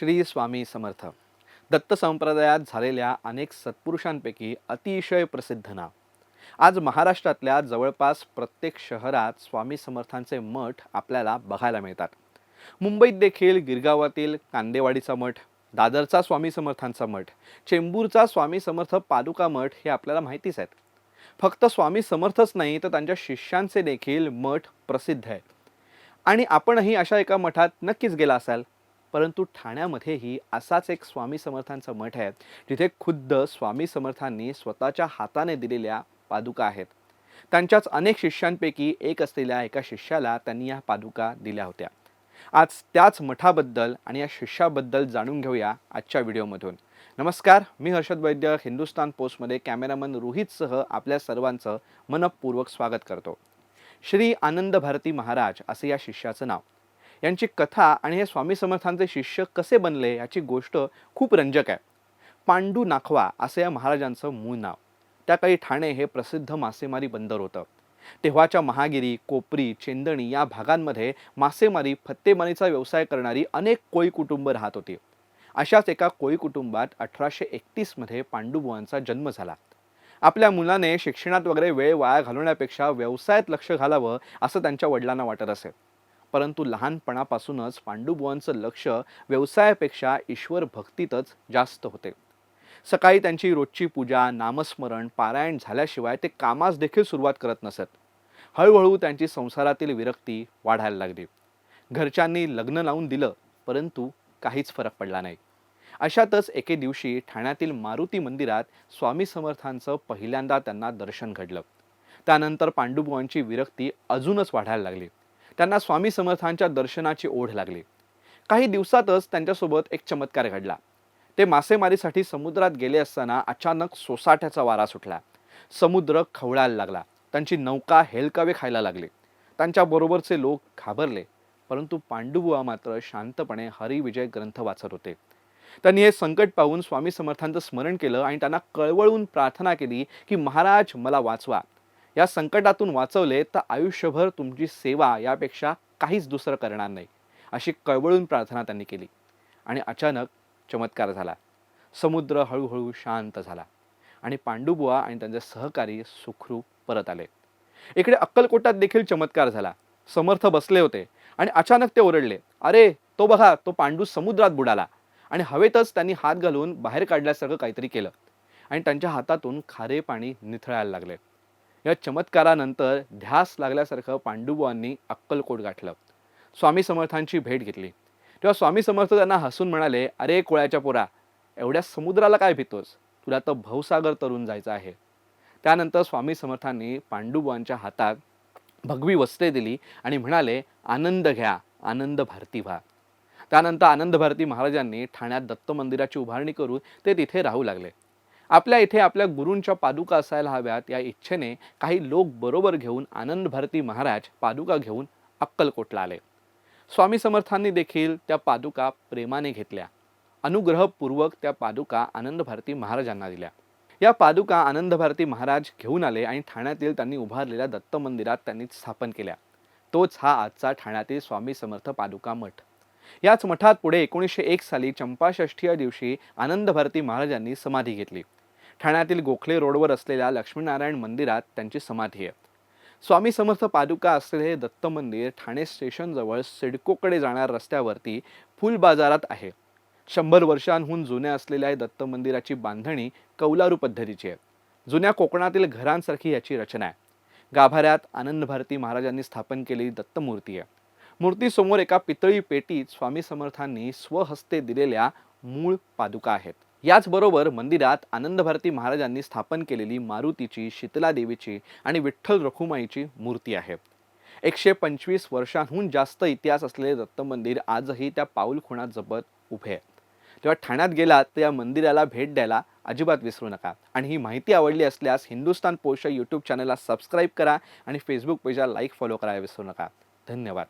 श्री स्वामी समर्थ. दत्त संप्रदायात झालेल्या अनेक सत्पुरुषांपैकी अतिशय प्रसिद्ध नाव. आज महाराष्ट्रातल्या जवळपास प्रत्येक शहरात स्वामी समर्थांचे मठ आपल्याला बघायला मिळतात. मुंबईत देखील गिरगावातील कांदेवाडीचा मठ, दादरचा स्वामी समर्थांचा मठ, चेंबूरचा स्वामी समर्थ पादुका मठ हे आपल्याला माहितीच आहेत. फक्त स्वामी समर्थच नाही तर त्यांच्या शिष्यांचे देखील मठ प्रसिद्ध आहेत. आणि आपणही अशा एका मठात नक्कीच गेला असाल. परंतु ठाण्यामध्येही असाच एक स्वामी समर्थांचा मठ आहे, जिथे खुद्द स्वामी समर्थांनी स्वतःच्या हाताने दिलेल्या पादुका आहेत. त्यांच्याच अनेक शिष्यांपैकी एक असलेल्या एका शिष्याला त्यांनी या पादुका दिल्या होत्या. आज त्याच मठाबद्दल आणि या शिष्याबद्दल जाणून घेऊया आजच्या व्हिडिओमधून. नमस्कार, मी हर्षद वैद्य हिंदुस्तान पोस्टमध्ये कॅमेरामन रोहितसह आपल्या सर्वांचं मनपूर्वक स्वागत करतो. श्री आनंद भारती महाराज असे या शिष्याचं नाव. यांची कथा आणि हे स्वामी समर्थांचे शिष्य कसे बनले याची गोष्ट खूप रंजक आहे. पांडू नाखवा असे या महाराजांचं मूळ नाव. त्या काळी ठाणे हे प्रसिद्ध मासेमारी बंदर होतं. तेव्हाच्या महागिरी, कोपरी, चेंदणी या भागांमध्ये मासेमारी, फत्तेमारीचा व्यवसाय करणारी अनेक कोळी कुटुंब राहत होती. अशाच एका कोळी कुटुंबात 1831 मध्ये पांडुबुवांचा जन्म झाला. आपल्या मुलाने शिक्षणात वगैरे वेळ वाया घालवण्यापेक्षा व्यवसायात लक्ष घालावं असं त्यांच्या वडिलांना वाटत असे. परंतु लहानपणापासूनच पांडुबुवांचं लक्ष व्यवसायापेक्षा ईश्वर भक्तीतच जास्त होते. सकाळी त्यांची रोजची पूजा, नामस्मरण, पारायण झाल्याशिवाय ते कामास देखील सुरुवात करत नसत. हळूहळू त्यांची संसारातील विरक्ती वाढायला लागली. घरच्यांनी लग्न लावून दिलं, परंतु काहीच फरक पडला नाही. अशातच एके दिवशी ठाण्यातील मारुती मंदिरात स्वामी समर्थांचं पहिल्यांदा त्यांना दर्शन घडलं. त्यानंतर पांडुबुवांची विरक्ती अजूनच वाढायला लागली. त्यांना स्वामी समर्थांच्या दर्शनाची ओढ लागली. काही दिवसातच त्यांच्यासोबत एक चमत्कार घडला. ते मासेमारीसाठी समुद्रात गेले असताना अचानक सोसाट्याचा वारा सुटला. समुद्र खवळायला लागला. त्यांची नौका हेलकावे खायला लागली. त्यांच्याबरोबरचे लोक घाबरले, परंतु पांडुबुवा मात्र शांतपणे हरिविजय ग्रंथ वाचत होते. त्यांनी हे संकट पाहून स्वामी समर्थांचं स्मरण केलं आणि त्यांना कळवळून प्रार्थना केली की महाराज, मला वाचवा. या संकटातून वाचवले तर आयुष्यभर तुमची सेवा यापेक्षा काहीच दुसरं करणार नाही, अशी कळवळून प्रार्थना त्यांनी केली. आणि अचानक चमत्कार झाला. समुद्र हळूहळू शांत झाला आणि पांडुबुवा आणि त्यांचे सहकारी सुखरूप परत आले. इकडे अक्कलकोटात देखील चमत्कार झाला. समर्थ बसले होते आणि अचानक ते ओरडले, अरे तो बघा, तो पांडू समुद्रात बुडाला. आणि हवेतच त्यांनी हात घालून बाहेर काढल्यासारखं काहीतरी केलं आणि त्यांच्या हातातून खारे पाणी निथळायला लागले. या चमत्कारानंतर ध्यास लागल्यासारखं पांडुबुवांनी अक्कलकोट गाठलं. स्वामी समर्थांची भेट घेतली. तेव्हा स्वामी समर्थ त्यांना हसून म्हणाले, अरे कोळ्याच्या पोरा, एवढ्या समुद्राला काय भितोस? तुला तर भवसागर तरून जायचं आहे. त्यानंतर स्वामी समर्थांनी पांडुबुवांच्या हातात भगवी वस्त्रे दिली आणि म्हणाले, आनंद घ्या, आनंद भारती व्हा. त्यानंतर आनंद भारती महाराजांनी ठाण्यात दत्त मंदिराची उभारणी करून ते तिथे राहू लागले. आपल्या इथे आपल्या गुरूंच्या पादुका असायला हव्यात या इच्छेने काही लोक बरोबर घेऊन आनंद भारती महाराज पादुका घेऊन अक्कलकोटला आले. स्वामी समर्थांनी देखील त्या पादुका प्रेमाने घेतल्या. अनुग्रहपूर्वक त्या पादुका आनंद भारती महाराजांना दिल्या. या पादुका आनंद भारती महाराज घेऊन आले आणि ठाण्यातील त्यांनी उभारलेल्या दत्त मंदिरात त्यांनी स्थापन केल्या. तोच हा आजचा ठाण्यातील स्वामी समर्थ पादुका मठ. याच मठात पुढे 1901 साली चंपाषष्ठी या दिवशी आनंद भारती महाराजांनी समाधी घेतली. ठाण्यातील गोखले रोडवर असलेल्या लक्ष्मीनारायण मंदिरात त्यांची समाधी आहे. स्वामी समर्थ पादुका असलेले हे दत्त मंदिर ठाणे स्टेशनजवळ सिडकोकडे जाणाऱ्या रस्त्यावरती फुल बाजारात आहे. 100 वर्षांहून जुन्या असलेल्या या दत्त मंदिराची बांधणी कौलारू पद्धतीची आहे. जुन्या कोकणातील घरांसारखी याची रचना आहे. गाभाऱ्यात आनंद भारती महाराजांनी स्थापन केलेली दत्तमूर्ती आहे. मूर्तीसमोर एका पितळी पेटीत स्वामी समर्थांनी स्वहस्ते दिलेल्या मूळ पादुका आहेत. याचबरोबर मंदिरात आनंद भारती महाराजांनी स्थापन केलेली मारुतीची, शीतला देवीची आणि विठ्ठल रखुमाईची मूर्ती आहे. 125 वर्षांहून जास्त इतिहास असलेले दत्त मंदिर आजही त्या पाऊलखुणात जपत उभे आहे. तेव्हा ठाण्यात गेलात तर या मंदिराला भेट द्यायला अजिबात विसरू नका. आणि ही माहिती आवडली असल्यास हिंदुस्तान पोस्ट यूट्यूब चॅनलला सबस्क्राईब करा आणि फेसबुक पेजला लाईक, फॉलो करायला विसरू नका. धन्यवाद.